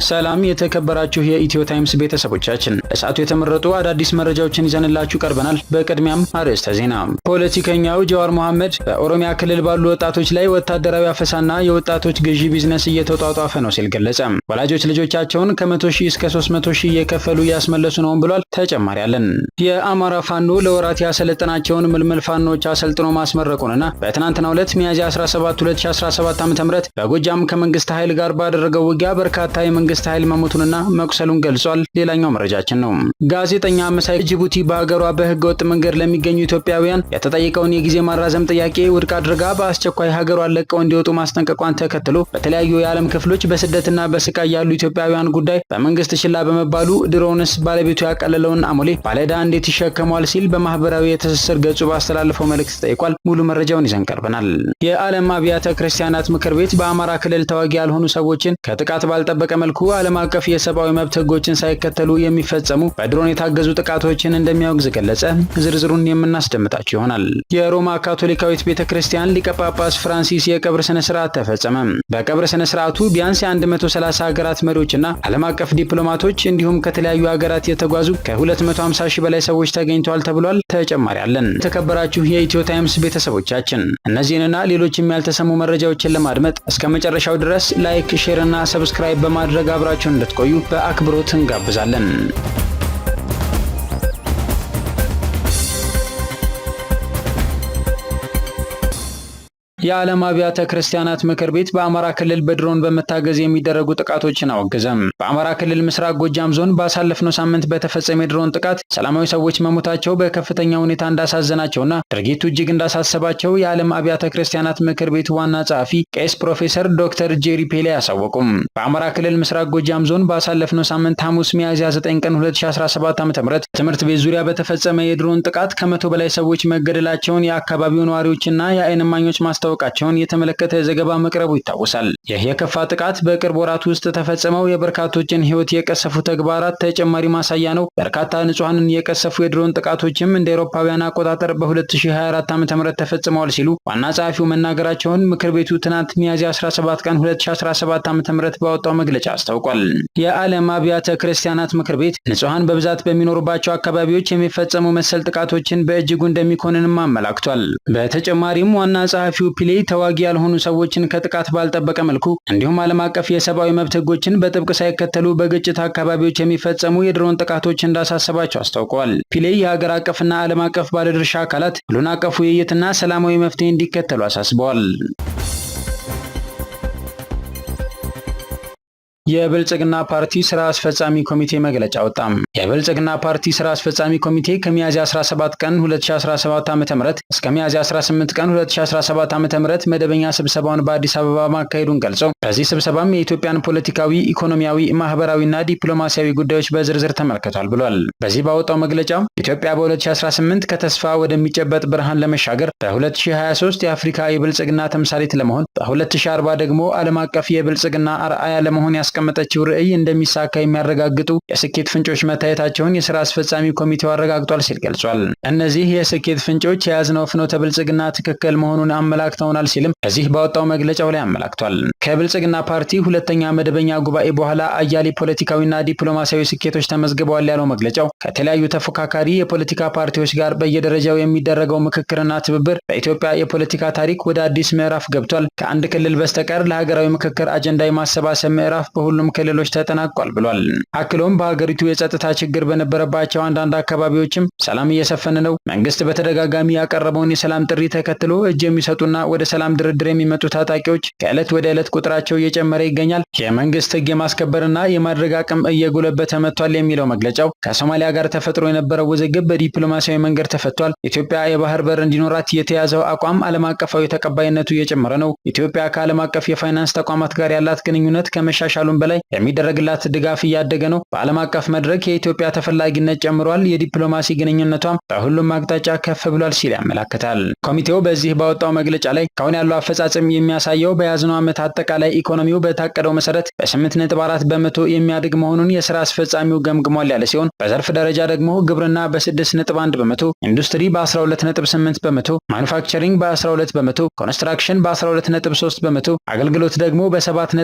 ሰላም የተከበራችሁ የኢትዮ ታይምስ ቤተሰቦቻችን፣ ለሰዓቱ የተመረጡ አዳዲስ መረጃዎችን ይዘንላችሁ ቀርበናል። በቅድሚያም አርዕስተ ዜና። ፖለቲከኛው ጀዋር መሐመድ በኦሮሚያ ክልል ባሉ ወጣቶች ላይ ወታደራዊ አፈሳና የወጣቶች ግዢ ቢዝነስ እየተጧጧፈ ነው ሲል ገለጸ። ወላጆች ልጆቻቸውን ከ100,000 እስከ 300,000 እየከፈሉ እያስመለሱ ነው ብሏል። ተጨማሪ አለን። የአማራ ፋኖ ለወራት ያሰለጠናቸውን ምልምል ፋኖች አሰልጥኖ ማስመረቁንና በትናንትናው ዕለት ሚያዝያ 17 2017 ዓ.ም በጎጃም ከመንግስት ኃይል ጋር ባደረገው ውጊያ በርካታ የመንግስት ኃይል መሞቱንና መቁሰሉን ገልጿል። ሌላኛው መረጃችን ነው። ጋዜጠኛ መሳይ ጅቡቲ በሀገሯ በህገወጥ መንገድ ለሚገኙ ኢትዮጵያውያን የተጠየቀውን የጊዜ ማራዘም ጥያቄ ውድቅ አድርጋ በአስቸኳይ ሀገሯን ለቀው እንዲወጡ ማስጠንቀቋን ተከትሎ በተለያዩ የዓለም ክፍሎች በስደትና በስቃይ ያሉ ኢትዮጵያውያን ጉዳይ በመንግስት ችላ በመባሉ ድሮውንስ ባለቤቱ ያቀለለውን አሞሌ ባለዕዳ እንዴት ይሸከመዋል ሲል በማህበራዊ የትስስር ገጹ ባስተላለፈው መልእክት ጠይቋል። ሙሉ መረጃውን ይዘን ቀርበናል። የዓለም አብያተ ክርስቲያናት ምክር ቤት በአማራ ክልል ተዋጊ ያልሆኑ ሰዎችን ከጥቃት ባልጠበቀ መልኩ ዓለም አቀፍ የሰብአዊ መብት ህጎችን ሳይከተሉ የሚፈጸሙ በድሮን የታገዙ ጥቃቶችን እንደሚያወግዝ ገለጸ። ዝርዝሩን የምናስደምጣችሁ ይሆናል። የሮማ ካቶሊካዊት ቤተክርስቲያን ሊቀ ጳጳስ ፍራንሲስ የቀብር ስነ ስርዓት ተፈጸመ። በቀብር ስነ ስርዓቱ ቢያንስ የ130 ሀገራት መሪዎችና ዓለም አቀፍ ዲፕሎማቶች እንዲሁም ከተለያዩ ሀገራት የተጓዙ ከ250,000 በላይ ሰዎች ተገኝተዋል ተብሏል። ተጨማሪ አለን። የተከበራችሁ የኢትዮ ታይምስ ቤተሰቦቻችን እነዚህንና ሌሎችም ያልተሰሙ መረጃዎችን ለማድመጥ እስከ መጨረሻው ድረስ ላይክ፣ ሼር እና ሰብስክራይብ በማድረግ አብራችሁን እንድትቆዩ በአክብሮት እንጋብዛለን። የዓለም አብያተ ክርስቲያናት ምክር ቤት በአማራ ክልል በድሮን በመታገዝ የሚደረጉ ጥቃቶችን አወገዘም። በአማራ ክልል ምስራቅ ጎጃም ዞን ባሳለፍነው ሳምንት በተፈጸመ የድሮን ጥቃት ሰላማዊ ሰዎች መሞታቸው በከፍተኛ ሁኔታ እንዳሳዘናቸውና ድርጊቱ እጅግ እንዳሳሰባቸው የዓለም አብያተ ክርስቲያናት ምክር ቤት ዋና ጸሐፊ ቄስ ፕሮፌሰር ዶክተር ጄሪ ፔሌ አሳወቁም። በአማራ ክልል ምስራቅ ጎጃም ዞን ባሳለፍነው ሳምንት ሐሙስ ሚያዝያ 9 ቀን 2017 ዓ.ም ትምህርት ቤት ዙሪያ በተፈጸመ የድሮን ጥቃት ከ100 በላይ ሰዎች መገደላቸውን የአካባቢው ነዋሪዎችና የዓይን እማኞች ማስታወቃቸውን የተመለከተ ዘገባ መቅረቡ ይታወሳል። ይህ የከፋ ጥቃት በቅርብ ወራት ውስጥ ተፈጸመው የበርካቶችን ሕይወት የቀሰፉ ተግባራት ተጨማሪ ማሳያ ነው። በርካታ ንጹሃንን የቀሰፉ የድሮን ጥቃቶችም እንደ አውሮፓውያን አቆጣጠር በ2024 ዓ.ም ተፈጽመዋል ሲሉ ዋና ጸሐፊው መናገራቸውን ምክር ቤቱ ትናንት ሚያዝያ 17 ቀን 2017 ዓ.ም ባወጣው መግለጫ አስታውቋል። የዓለም አብያተ ክርስቲያናት ምክር ቤት ንጹሃን በብዛት በሚኖሩባቸው አካባቢዎች የሚፈጸሙ መሰል ጥቃቶችን በእጅጉ እንደሚኮንንም አመላክቷል። በተጨማሪም ዋና ጸሐፊው ፒሌ ተዋጊ ያልሆኑ ሰዎችን ከጥቃት ባልጠበቀ መልኩ እንዲሁም ዓለም አቀፍ የሰብአዊ መብት ህጎችን በጥብቅ ሳይከተሉ በግጭት አካባቢዎች የሚፈጸሙ የድሮን ጥቃቶች እንዳሳሰባቸው አስታውቀዋል። ፒሌ የሀገር አቀፍና ዓለም አቀፍ ባለድርሻ አካላት ሁሉን አቀፍ ውይይትና ሰላማዊ መፍትሄ እንዲከተሉ አሳስበዋል። የብልጽግና ፓርቲ ስራ አስፈጻሚ ኮሚቴ መግለጫ ወጣ። የብልጽግና ፓርቲ ስራ አስፈጻሚ ኮሚቴ ከሚያዝያ 17 ቀን 2017 ዓ.ም እስከ ሚያዝያ 18 ቀን 2017 ዓ.ም መደበኛ ስብሰባውን በአዲስ አበባ ማካሄዱን ገልጾ በዚህ ስብሰባም የኢትዮጵያን ፖለቲካዊ፣ ኢኮኖሚያዊ፣ ማህበራዊና ዲፕሎማሲያዊ ጉዳዮች በዝርዝር ተመልክቷል ብሏል። በዚህ ባወጣው መግለጫ ኢትዮጵያ በ2018 ከተስፋ ወደሚጨበጥ ብርሃን ለመሻገር በ2023 የአፍሪካ የብልጽግና ተምሳሌት ለመሆን በ2040 ደግሞ ዓለም አቀፍ የብልጽግና አርአያ ለመሆን ያስቀመጠችው ርዕይ እንደሚሳካ የሚያረጋግጡ የስኬት ፍንጮች መታየታቸውን የስራ አስፈጻሚ ኮሚቴው አረጋግጧል ሲል ገልጿል። እነዚህ የስኬት ፍንጮች የያዝነው ፍኖተ ብልጽግና ትክክል መሆኑን አመላክተውናል ሲልም ከዚህ ባወጣው መግለጫው ላይ አመላክቷል። ከብልጽግና ፓርቲ ሁለተኛ መደበኛ ጉባኤ በኋላ አያሌ ፖለቲካዊና ዲፕሎማሲያዊ ስኬቶች ተመዝግበዋል ያለው መግለጫው ከተለያዩ ተፎካካሪ የፖለቲካ ፓርቲዎች ጋር በየደረጃው የሚደረገው ምክክርና ትብብር በኢትዮጵያ የፖለቲካ ታሪክ ወደ አዲስ ምዕራፍ ገብቷል። ከአንድ ክልል በስተቀር ለሀገራዊ ምክክር አጀንዳ የማሰባሰብ ምዕራፍ በሁሉም ክልሎች ተጠናቋል ብሏል። አክሎም በሀገሪቱ የጸጥታ ችግር በነበረባቸው አንዳንድ አካባቢዎችም ሰላም እየሰፈነ ነው። መንግስት በተደጋጋሚ ያቀረበውን የሰላም ጥሪ ተከትሎ እጅ የሚሰጡና ወደ ሰላም ድርድር የሚመጡ ታጣቂዎች ከዕለት ወደ ዕለት ቁጥራቸው እየጨመረ ይገኛል። የመንግስት ህግ የማስከበርና የማድረግ አቅም እየጎለበተ መጥቷል የሚለው መግለጫው ከሶማሊያ ጋር ተፈጥሮ የነበረው ውዝግብ በዲፕሎማሲያዊ መንገድ ተፈቷል። ኢትዮጵያ የባህር በር እንዲኖራት የተያዘው አቋም ዓለም አቀፋዊ ተቀባይነቱ እየጨመረ ነው። ኢትዮጵያ ከዓለም አቀፍ የፋይናንስ ተቋማት ጋር ያላት ግንኙነት ከመሻሻሉም በላይ የሚደረግላት ድጋፍ እያደገ ነው። በዓለም አቀፍ መድረክ የኢትዮጵያ ተፈላጊነት ጨምሯል። የዲፕሎማሲ ግንኙነቷም በሁሉም አቅጣጫ ከፍ ብሏል ሲል ያመለክታል። ኮሚቴው በዚህ ባወጣው መግለጫ ላይ ካሁን ያለው አፈጻጸም የሚያሳየው በያዝነው ዓመት አጠቃላይ ኢኮኖሚው በታቀደው መሰረት በ8.4 በመቶ የሚያድግ መሆኑን የስራ አስፈጻሚው ገምግሟል ያለ ሲሆን በዘርፍ ደረጃ ደግሞ ግብርና በ6.1 በመቶ፣ ኢንዱስትሪ በ12.8 በመቶ፣ ማኑፋክቸሪንግ በ12 በመቶ፣ ኮንስትራክሽን በ12.3 በመቶ፣ አገልግሎት ደግሞ በ7.1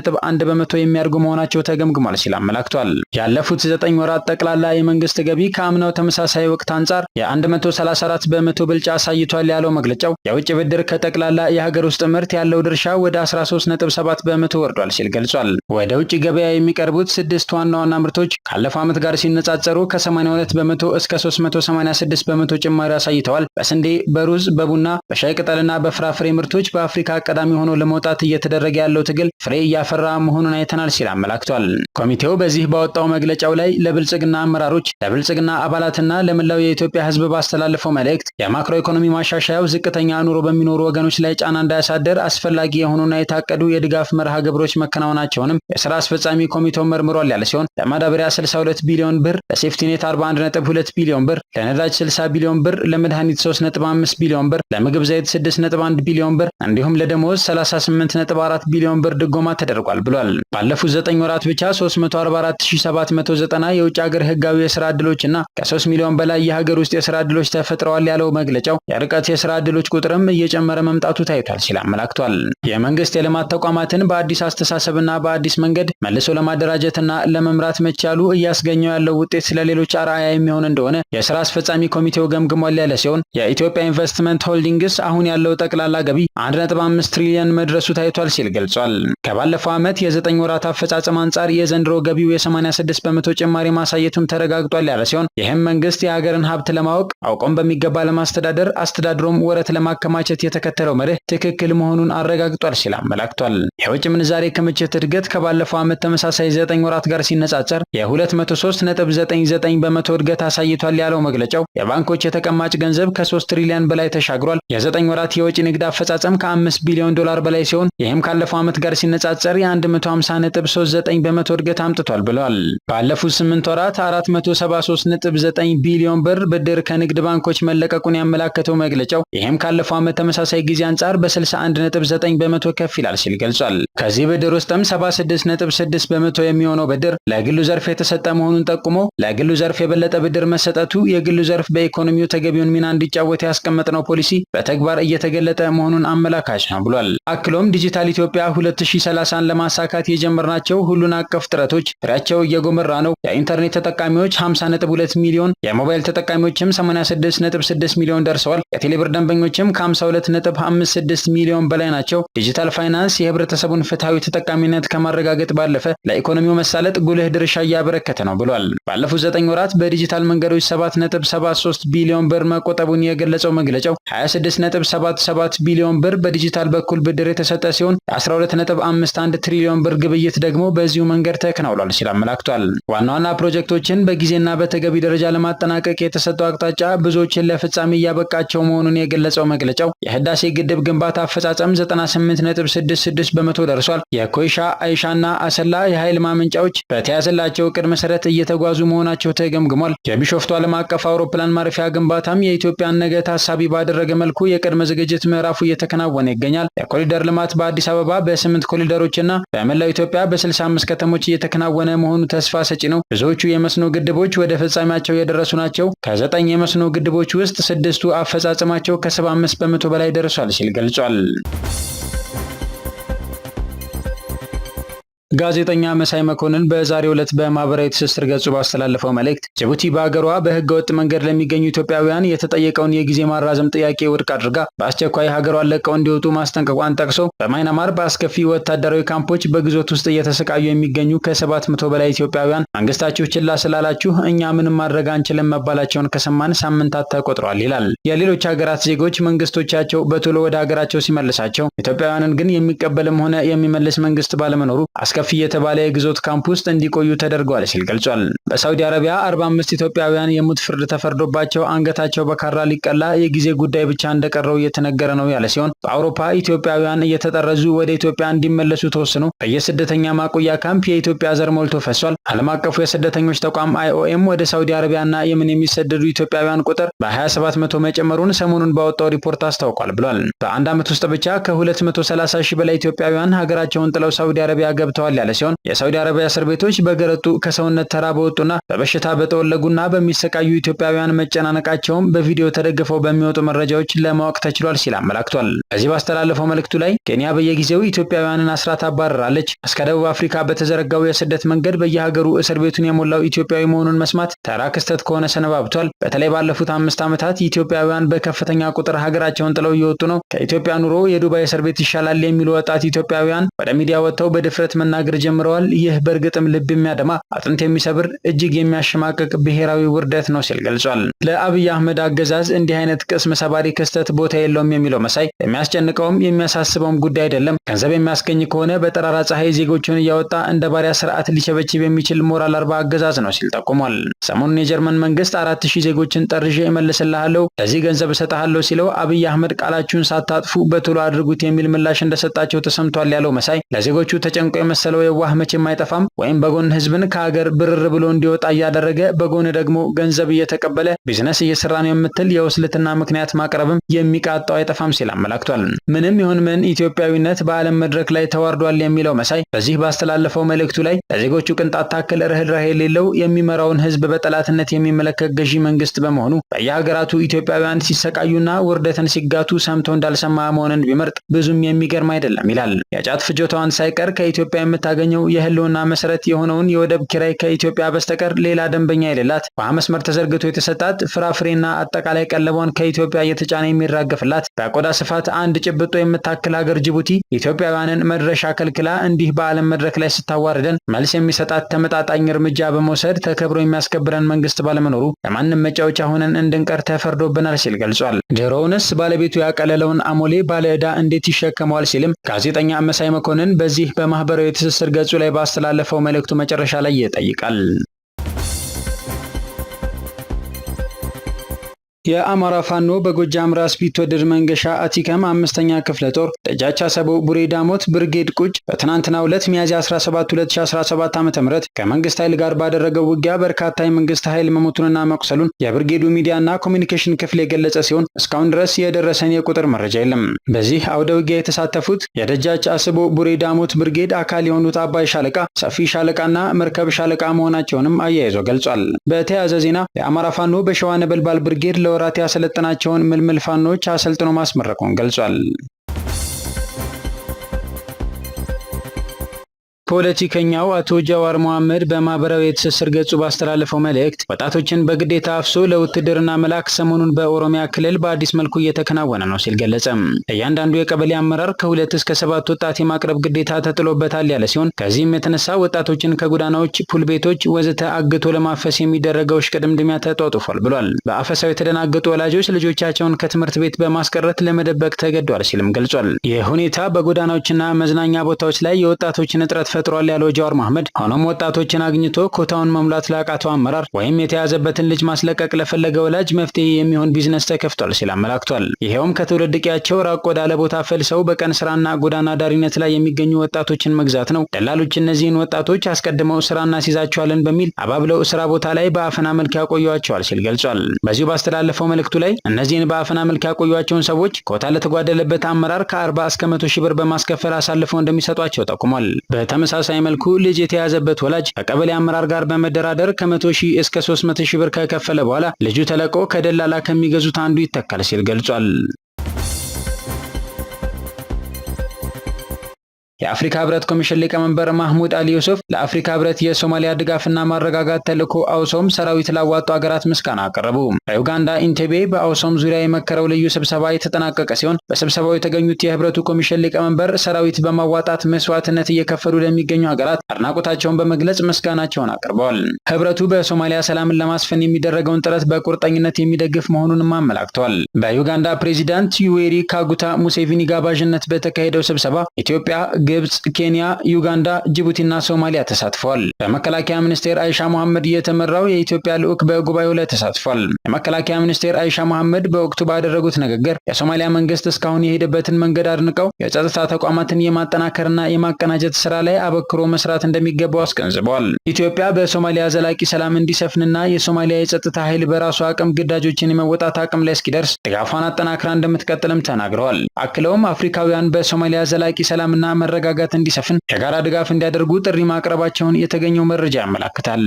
በመቶ የሚያድጉ መሆናቸው ተገምግሟል ሲል አመላክቷል። ያለፉት 9 ወራት ጠቅላላ የመንግስት ገቢ ከአምናው ተመሳሳይ ወቅት አንጻር የ134 በመቶ ብልጫ አሳይቷል ያለው መግለጫው የውጭ ብድር ከጠቅላላ የሀገር ውስጥ ምርት ያለው ድርሻ ወደ 13.7 በመቶ ወርዷል ሲል ገልጿል። ወደ ውጭ ገበያ የሚቀርቡት 6 ዋና ዋና ምርቶች ካለፈው ዓመት ጋር ሲነጻጸሩ ከ82 በመቶ እስከ 386 በመቶ ጭማሪ አሳይተዋል። በስንዴ፣ በሩዝ፣ በቡና፣ በሻይ ቅጠልና በፍራፍሬ ምርቶች በአፍሪካ ቀዳሚ ሆኖ ለመውጣት እየተደረገ ያለው ትግል ፍሬ እያፈራ መሆኑን አይተናል ሲል አመላክቷል። ኮሚቴው በዚህ ባወጣው መግለጫው ላይ ለብልጽግና አመራሮች፣ ለብልጽግና አባላትና ለመላው የኢትዮጵያ ሕዝብ ባስተላለፈው መልእክት የማክሮ ኢኮኖሚ ማሻሻያው ዝቅተኛ ኑሮ በሚኖሩ ወገኖች ላይ ጫና እንዳያሳደር አስፈላጊ የሆኑና የታቀዱ የድጋፍ መርሃ ግብሮች መከናወናቸውንም የስራ አስፈጻሚ ኮሚቴው መርምሯል ያለ ሲሆን ለማዳበሪያ 62 ቢሊዮን ብር፣ ለሴፍቲኔት 41.2 ቢሊዮን ብር፣ ለነዳጅ 60 ቢሊዮን ብር፣ ለመድኃኒት 3.5 ቢሊዮን ብር፣ ለምግብ ዘይት 6.1 ቢሊዮን ብር እንዲሁም ለደሞዝ 38.4 ቢሊዮን ብር ድጎማ ተደርጓል ብሏል። ባለፉት 9 ወራት ብቻ 344790 የውጭ ሀገር ህጋዊ የስራ ዕድሎችና ከ3 ሚሊዮን በላይ የሀገር ውስጥ የስራ ዕድሎች ተፈጥረዋል ያለው መግለጫው የርቀት የስራ ዕድሎች ቁጥርም እየጨመረ መምጣቱ ታይቷል ሲል አመላክቷል። የመንግስት የልማት ተቋማትን በአዲስ አስተሳሰብና በአዲስ መንገድ መልሶ ለማደራጀትና ለመምራት መቻሉ እያስገኘው ያለው ውጤት ስለሌሎች አርአያ የሚሆን እንደሆነ የስራ አስፈጻሚ ኮሚቴው ገምግሟል ያለ ሲሆን የኢትዮጵያ ኢንቨስትመንት ሆልዲንግስ አሁን ያለው ጠቅላላ ገቢ 1.5 ትሪሊዮን መድረሱ ታይቷል ሲል ገልጿል። ከባለፈው ዓመት የ9 ወራት አፈጻጸም አንጻር የዘንድሮ ገቢው የ86 በመቶ ጭማሪ ማሳየቱም ተረጋግጧል ያለ ሲሆን ይህም መንግስት የሀገርን ሀብት ለማወቅ አውቆም በሚገባ ለማስተዳደር አስተዳድሮም ወረት ለማከማቸት የተከተለው መርህ ትክክል መሆኑን አረጋግጧል ሲል አመላክቷል። የውጭ ምንዛሬ ክምችት እድገት ከባለፈው ዓመት ተመሳሳይ 9 ወራት ጋር ሲነጻጸር የ203.99 በመቶ እድገት አሳይቷል ያለው መግለጫው የባንኮች የተቀማጭ ገንዘብ ከ3 ትሪሊዮን በላይ ተሻግሯል። የ9 ወራት የወጪ ንግድ አፈጻጸም ከ5 ቢሊዮን ዶላር በላይ ሲሆን ይህም ካለፈው ዓመት ጋር ሲነጻጸር የ150.39 በመቶ እድገት አምጥቷል ብለዋል። ባለፉት 8 ወራት 473.9 ቢሊዮን ብር ብድር ከንግድ ባንኮች መለቀቁን ያመላከተው መግለጫው ይህም ካለፈው ዓመት ተመሳሳይ ጊዜ አንጻር በ61.9 በመቶ ከፍ ይላል ሲል ገልጿል። ከዚህ ብድር ውስጥም 76.6 በመቶ የሚሆነው ብድር ለግሉ ዘርፍ የተሰጠ መሆኑን ጠቁሞ ለግሉ ዘርፍ የበለጠ ብድር መሰጠቱ የግሉ ዘርፍ በኢኮኖሚው ተገቢውን ሚና እንዲጫወት ያስቀመጥነው ፖሊሲ በተግባር እየተገለጠ መሆኑን አመላካች ነው ብሏል። አክሎም ዲጂታል ኢትዮጵያ 2030ን ለማሳካት የጀመርናቸው ሁሉን አቀፍ ጥረቶች ፍሬያቸው እየጎመራ ነው። የኢንተርኔት ተጠቃሚዎች 50.2 ሚሊዮን፣ የሞባይል ተጠቃሚዎችም 86.6 ሚሊዮን ደርሰዋል። የቴሌብር ደንበኞችም ከ52.56 ሚሊዮን በላይ ናቸው። ዲጂታል ፋይናንስ የህብረተሰቡን ፍትሃዊ ተጠቃሚነት ከማረጋገጥ ባለፈ ለኢኮኖሚው መሳለጥ ጉልህ ድርሻ እያበረከተ ነው ብሏል። ባለፉት 9 ወራት በዲጂታል መንገዶች 7.73 ቢሊዮን ብር መቆጠቡን የገለጸው መግለጫው 26.77 ቢሊዮን ብር በዲጂታል በኩል ብድር የተሰጠ ሲሆን 12.51 ትሪሊዮን ብር ግብይት ደግሞ በዚሁ መንገድ ተከናውሏል ሲል አመላክቷል። ዋና ዋና ፕሮጀክቶችን በጊዜና በተገቢ ደረጃ ለማጠናቀቅ የተሰጠው አቅጣጫ ብዙዎችን ለፍጻሜ እያበቃቸው መሆኑን የገለጸው መግለጫው የህዳሴ ግድብ ግንባታ አፈጻጸም 98.66 በመቶ ደርሷል። የኮይሻ አይሻና አሰላ የኃይል ማመንጫዎች በተያዘላቸው እቅድ መሰረት እየተጓዙ መሆናቸው ተገምግሟል። የቢሾፍቱ ዓለም አቀፍ አውሮፕላን ማረፊያ ግንባታም የኢትዮጵያን ነገ ታሳቢ ባደረገ መልኩ የቅድመ ዝግጅት ምዕራፉ እየተከናወነ ይገኛል። የኮሪደር ልማት በአዲስ አበባ በ8 ኮሪደሮችና በመላው ኢትዮጵያ በ65 ከተሞች እየተከናወነ መሆኑ ተስፋ ሰጪ ነው። ብዙዎቹ የመስኖ ግድቦች ወደ ፍጻሜያቸው የደረሱ ናቸው። ከ9 የመስኖ ግድቦች ውስጥ 6ቱ አፈጻጸማቸው ከ75 በመቶ በላይ ደርሷል ሲል ገልጿል። ጋዜጠኛ መሳይ መኮንን በዛሬው ዕለት በማህበራዊ ትስስር ገጹ ባስተላለፈው መልእክት ጅቡቲ በሀገሯ በህገ ወጥ መንገድ ለሚገኙ ኢትዮጵያውያን የተጠየቀውን የጊዜ ማራዘም ጥያቄ ውድቅ አድርጋ በአስቸኳይ ሀገሯን ለቀው እንዲወጡ ማስጠንቀቋን ጠቅሶ በማይናማር በአስከፊ ወታደራዊ ካምፖች በግዞት ውስጥ እየተሰቃዩ የሚገኙ ከ700 በላይ ኢትዮጵያውያን መንግስታችሁ ችላ ስላላችሁ እኛ ምንም ማድረግ አንችልም መባላቸውን ከሰማን ሳምንታት ተቆጥረዋል ይላል። የሌሎች ሀገራት ዜጎች መንግስቶቻቸው በቶሎ ወደ ሀገራቸው ሲመልሳቸው ኢትዮጵያውያንን ግን የሚቀበልም ሆነ የሚመልስ መንግስት ባለመኖሩ ገፊ የተባለ የግዞት ካምፕ ውስጥ እንዲቆዩ ተደርጓል ሲል ገልጿል። በሳውዲ አረቢያ 45 ኢትዮጵያውያን የሞት ፍርድ ተፈርዶባቸው አንገታቸው በካራ ሊቀላ የጊዜ ጉዳይ ብቻ እንደቀረው እየተነገረ ነው ያለ ሲሆን በአውሮፓ ኢትዮጵያውያን እየተጠረዙ ወደ ኢትዮጵያ እንዲመለሱ ተወስኖ በየስደተኛ ማቆያ ካምፕ የኢትዮጵያ ዘር ሞልቶ ፈሷል። ዓለም አቀፉ የስደተኞች ተቋም IOM ወደ ሳውዲ አረቢያና የመን የሚሰደዱ ኢትዮጵያውያን ቁጥር በ27 በመቶ መጨመሩን ሰሞኑን ባወጣው ሪፖርት አስታውቋል ብሏል። በአንድ ዓመት ውስጥ ብቻ ከ230 ሺህ በላይ ኢትዮጵያውያን ሀገራቸውን ጥለው ሳውዲ አረቢያ ገብተዋል ያለ ሲሆን የሳውዲ አረቢያ እስር ቤቶች በገረጡ ከሰውነት ተራ በወጡና በበሽታ በተወለጉና በሚሰቃዩ ኢትዮጵያውያን መጨናነቃቸውም በቪዲዮ ተደግፈው በሚወጡ መረጃዎች ለማወቅ ተችሏል ሲል አመላክቷል። በዚህ ባስተላለፈው መልእክቱ ላይ ኬንያ በየጊዜው ኢትዮጵያውያንን አስራ ታባርራለች። እስከ ደቡብ አፍሪካ በተዘረጋው የስደት መንገድ በየሀገሩ እስር ቤቱን የሞላው ኢትዮጵያዊ መሆኑን መስማት ተራ ክስተት ከሆነ ሰነባብቷል። በተለይ ባለፉት 5 ዓመታት ኢትዮጵያውያን በከፍተኛ ቁጥር ሀገራቸውን ጥለው እየወጡ ነው። ከኢትዮጵያ ኑሮ የዱባይ እስር ቤት ይሻላል የሚሉ ወጣት ኢትዮጵያውያን ወደ ሚዲያ ወጥተው በድፍረት መናገር ጀምረዋል። ይህ በእርግጥም ልብ የሚያደማ አጥንት የሚሰብር እጅግ የሚያሸማቅቅ ብሔራዊ ውርደት ነው ሲል ገልጿል። ለአብይ አህመድ አገዛዝ እንዲህ አይነት ቅስም ሰባሪ ክስተት ቦታ የለውም የሚለው መሳይ የሚያስጨንቀውም የሚያሳስበውም ጉዳይ አይደለም። ገንዘብ የሚያስገኝ ከሆነ በጠራራ ፀሐይ ዜጎችን እያወጣ እንደ ባሪያ ስርዓት ሊቸበችብ የሚችል ሞራል አልባ አገዛዝ ነው ሲል ጠቁሟል። ሰሞኑን የጀርመን መንግስት 4000 ዜጎችን ጠርዤ እመልስልሃለሁ ለዚህ ገንዘብ እሰጥሃለሁ ሲለው አብይ አህመድ ቃላችሁን ሳታጥፉ በቶሎ አድርጉት የሚል ምላሽ እንደሰጣቸው ተሰምቷል ያለው መሳይ ለዜጎቹ ተጨንቆ የመሰለው የዋህ መቼም አይጠፋም። ወይም በጎን ህዝብን ከሀገር ብርር ብሎ እንዲወጣ እያደረገ በጎን ደግሞ ገንዘብ እየተቀበለ ቢዝነስ እየሰራ ነው የምትል የውስልትና ምክንያት ማቅረብም የሚቃጣው አይጠፋም ሲል አመላክቷል። ምንም ይሁን ምን ኢትዮጵያዊነት በዓለም መድረክ ላይ ተዋርዷል የሚለው መሳይ በዚህ ባስተላለፈው መልእክቱ ላይ ለዜጎቹ ቅንጣት ታክል ርህራሄ የሌለው የሚመራውን ህዝብ በጠላትነት የሚመለከት ገዢ መንግስት በመሆኑ በየሀገራቱ ኢትዮጵያውያን ሲሰቃዩና ውርደትን ሲጋቱ ሰምቶ እንዳልሰማ መሆንን ቢመርጥ ብዙም የሚገርም አይደለም ይላል። የጫት ፍጆታዋን ሳይቀር ከኢትዮጵያ የምታገኘው የህልውና መሰረት የሆነውን የወደብ ኪራይ ከኢትዮጵያ በስተቀር ሌላ ደንበኛ የሌላት ውሃ መስመር ተዘርግቶ የተሰጣት ፍራፍሬና አጠቃላይ ቀለቧን ከኢትዮጵያ እየተጫነ የሚራገፍላት በቆዳ ስፋት አንድ ጭብጦ የምታክል ሀገር ጅቡቲ ኢትዮጵያውያንን መድረሻ ከልክላ እንዲህ በዓለም መድረክ ላይ ስታዋርደን መልስ የሚሰጣት ተመጣጣኝ እርምጃ በመውሰድ ተከብሮ የሚያስከብረን መንግስት ባለመኖሩ ለማንም መጫወቻ ሆነን እንድንቀር ተፈርዶብናል ሲል ገልጿል። ድሮውንስ ባለቤቱ ያቀለለውን አሞሌ ባለ ዕዳ እንዴት ይሸከመዋል ሲልም ጋዜጠኛ መሳይ መኮንን በዚህ በማህበራዊ ትስስር ገጹ ላይ ባስተላለፈው መልእክቱ መጨረሻ ላይ ይጠይቃል። የአማራ ፋኖ በጎጃም ራስ ቢትወደድ መንገሻ አቲከም 5ኛ ክፍለ ጦር ደጃች አሰበው ቡሬ ዳሞት ብርጌድ ቁጭ በትናንትናው ዕለት ሚያዝያ 17 2017 ዓ.ም ከመንግስት ኃይል ጋር ባደረገው ውጊያ በርካታ የመንግስት ኃይል መሞቱንና መቁሰሉን የብርጌዱ ሚዲያና ኮሚኒኬሽን ክፍል የገለጸ ሲሆን እስካሁን ድረስ የደረሰን የቁጥር መረጃ የለም። በዚህ አውደ ውጊያ የተሳተፉት የደጃች አሰበው ቡሬ ዳሞት ብርጌድ አካል የሆኑት አባይ ሻለቃ፣ ሰፊ ሻለቃና መርከብ ሻለቃ መሆናቸውንም አያይዞ ገልጿል። በተያያዘ ዜና የአማራ ፋኖ በሸዋ ነበልባል ብርጌድ ወራት ያሰለጠናቸውን ምልምል ፋኖች አሰልጥኖ ማስመረቁን ገልጿል። ፖለቲከኛው አቶ ጃዋር መሐመድ በማህበራዊ የትስስር ገጹ ባስተላለፈው መልእክት ወጣቶችን በግዴታ አፍሶ ለውትድርና መላክ ሰሞኑን በኦሮሚያ ክልል በአዲስ መልኩ እየተከናወነ ነው ሲል ገለጸ። እያንዳንዱ የቀበሌ አመራር ከ2 እስከ 7 ወጣት የማቅረብ ግዴታ ተጥሎበታል ያለ ሲሆን ከዚህም የተነሳ ወጣቶችን ከጎዳናዎች፣ ፑል ቤቶች ወዘተ አግቶ ለማፈስ የሚደረገው እሽቅድምድሚያ ተጧጡፏል ብሏል። በአፈሳው የተደናገጡ ወላጆች ልጆቻቸውን ከትምህርት ቤት በማስቀረት ለመደበቅ ተገዷል ሲልም ገልጿል። ይህ ሁኔታ በጎዳናዎችና መዝናኛ ቦታዎች ላይ የወጣቶችን እጥረት ፈጥሯል ያለው ጃዋር መሐመድ ሆኖም ወጣቶችን አግኝቶ ኮታውን መሙላት ላቃተው አመራር ወይም የተያዘበትን ልጅ ማስለቀቅ ለፈለገ ወላጅ መፍትሄ የሚሆን ቢዝነስ ተከፍቷል ሲል አመላክቷል። ይሄውም ከትውልድ ቀያቸው ራቅ ወዳለ ቦታ ፈልሰው በቀን ስራና ጎዳና ዳሪነት ላይ የሚገኙ ወጣቶችን መግዛት ነው። ደላሎች እነዚህን ወጣቶች አስቀድመው ስራ እናስይዛቸዋለን በሚል አባብለው ስራ ቦታ ላይ በአፈና መልክ ያቆዩዋቸዋል ሲል ገልጿል። በዚሁ ባስተላለፈው መልእክቱ ላይ እነዚህን በአፈና መልክ ያቆዩዋቸውን ሰዎች ኮታ ለተጓደለበት አመራር ከ40 እስከ 100 ሺህ ብር በማስከፈል አሳልፈው እንደሚሰጧቸው ጠቁሟል። በተመሳሳይ መልኩ ልጅ የተያዘበት ወላጅ ከቀበሌ አመራር ጋር በመደራደር ከ100 ሺህ እስከ 300 ሺህ ብር ከከፈለ በኋላ ልጁ ተለቆ ከደላላ ከሚገዙት አንዱ ይተካል ሲል ገልጿል። የአፍሪካ ህብረት ኮሚሽን ሊቀመንበር ማህሙድ አሊ ዩሱፍ ለአፍሪካ ህብረት የሶማሊያ ድጋፍና ማረጋጋት ተልዕኮ አውሶም ሰራዊት ላዋጡ ሀገራት ምስጋና አቀረቡ። በዩጋንዳ ኢንቴቤ በአውሶም ዙሪያ የመከረው ልዩ ስብሰባ የተጠናቀቀ ሲሆን በስብሰባው የተገኙት የህብረቱ ኮሚሽን ሊቀመንበር ሰራዊት በማዋጣት መስዋዕትነት እየከፈሉ ለሚገኙ ሀገራት አድናቆታቸውን በመግለጽ ምስጋናቸውን አቅርበዋል። ህብረቱ በሶማሊያ ሰላምን ለማስፈን የሚደረገውን ጥረት በቁርጠኝነት የሚደግፍ መሆኑንም አመላክተዋል። በዩጋንዳ ፕሬዚዳንት ዩዌሪ ካጉታ ሙሴቪኒ ጋባዥነት በተካሄደው ስብሰባ ኢትዮጵያ፣ ግብጽ፣ ኬንያ፣ ዩጋንዳ፣ ጅቡቲና ሶማሊያ ተሳትፈዋል። በመከላከያ ሚኒስቴር አይሻ መሐመድ የተመራው የኢትዮጵያ ልዑክ በጉባኤው ላይ ተሳትፏል። የመከላከያ ሚኒስቴር አይሻ መሐመድ በወቅቱ ባደረጉት ንግግር የሶማሊያ መንግስት እስካሁን የሄደበትን መንገድ አድንቀው የጸጥታ ተቋማትን የማጠናከርና የማቀናጀት ስራ ላይ አበክሮ መስራት እንደሚገባው አስገንዝበዋል። ኢትዮጵያ በሶማሊያ ዘላቂ ሰላም እንዲሰፍንና የሶማሊያ የጸጥታ ኃይል በራሱ አቅም ግዳጆችን የመወጣት አቅም ላይ እስኪደርስ ድጋፏን አጠናክራ እንደምትቀጥልም ተናግረዋል። አክለውም አፍሪካውያን በሶማሊያ ዘላቂ ሰላምና መረጋጋት እንዲሰፍን የጋራ ድጋፍ እንዲያደርጉ ጥሪ ማቅረባቸውን የተገኘው መረጃ ያመለክታል።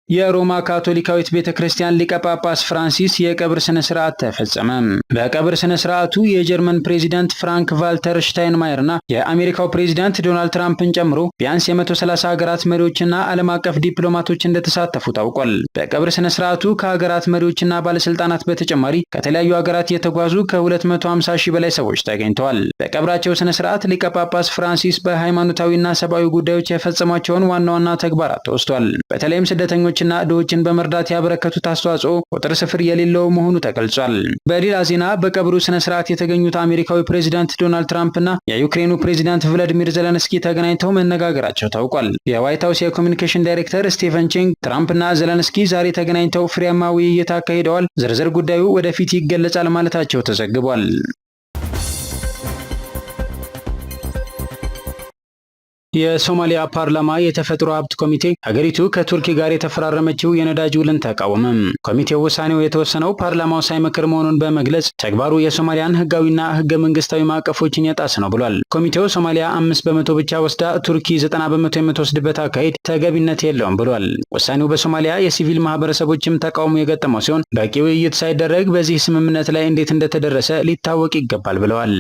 የሮማ ካቶሊካዊት ቤተክርስቲያን ሊቀ ጳጳስ ፍራንሲስ የቀብር ስነ ስርዓት ተፈጸመ። በቀብር ስነ ስርዓቱ የጀርመን ፕሬዚዳንት ፍራንክ ቫልተር ሽታይንማየርና የአሜሪካው ፕሬዚዳንት ዶናልድ ትራምፕን ጨምሮ ቢያንስ የ130 ሀገራት መሪዎችና ዓለም አቀፍ ዲፕሎማቶች እንደተሳተፉ ታውቋል። በቀብር ስነ ስርዓቱ ከሀገራት መሪዎችና ባለስልጣናት በተጨማሪ ከተለያዩ ሀገራት የተጓዙ ከ250 ሺህ በላይ ሰዎች ተገኝተዋል። በቀብራቸው ስነ ስርዓት ሊቀ ጳጳስ ፍራንሲስ በሃይማኖታዊና ሰብአዊ ጉዳዮች የፈጸሟቸውን ዋና ዋና ተግባራት ተወስቷል። በተለይም ስደተኞች እና ድሆችን በመርዳት ያበረከቱት አስተዋጽኦ ቁጥር ስፍር የሌለው መሆኑ ተገልጿል። በሌላ ዜና በቀብሩ ስነ ስርዓት የተገኙት አሜሪካዊ ፕሬዚዳንት ዶናልድ ትራምፕ እና የዩክሬኑ ፕሬዚዳንት ቭላዲሚር ዘለንስኪ ተገናኝተው መነጋገራቸው ታውቋል። የዋይት ሀውስ የኮሚኒኬሽን ዳይሬክተር ስቴፈን ቼንግ ትራምፕ እና ዘለንስኪ ዛሬ ተገናኝተው ፍሬያማ ውይይት አካሂደዋል፣ ዝርዝር ጉዳዩ ወደፊት ይገለጻል ማለታቸው ተዘግቧል። የሶማሊያ ፓርላማ የተፈጥሮ ሀብት ኮሚቴ ሀገሪቱ ከቱርኪ ጋር የተፈራረመችው የነዳጅ ውልን ተቃወመ። ኮሚቴው ውሳኔው የተወሰነው ፓርላማው ሳይመክር መሆኑን በመግለጽ ተግባሩ የሶማሊያን ህጋዊና ህገ መንግስታዊ ማዕቀፎችን የጣሰ ነው ብሏል። ኮሚቴው ሶማሊያ 5% ብቻ ወስዳ ቱርኪ 90% የምትወስድበት አካሄድ ተገቢነት የለውም ብሏል። ውሳኔው በሶማሊያ የሲቪል ማህበረሰቦችም ተቃውሞ የገጠመው ሲሆን በቂ ውይይት ሳይደረግ በዚህ ስምምነት ላይ እንዴት እንደተደረሰ ሊታወቅ ይገባል ብለዋል።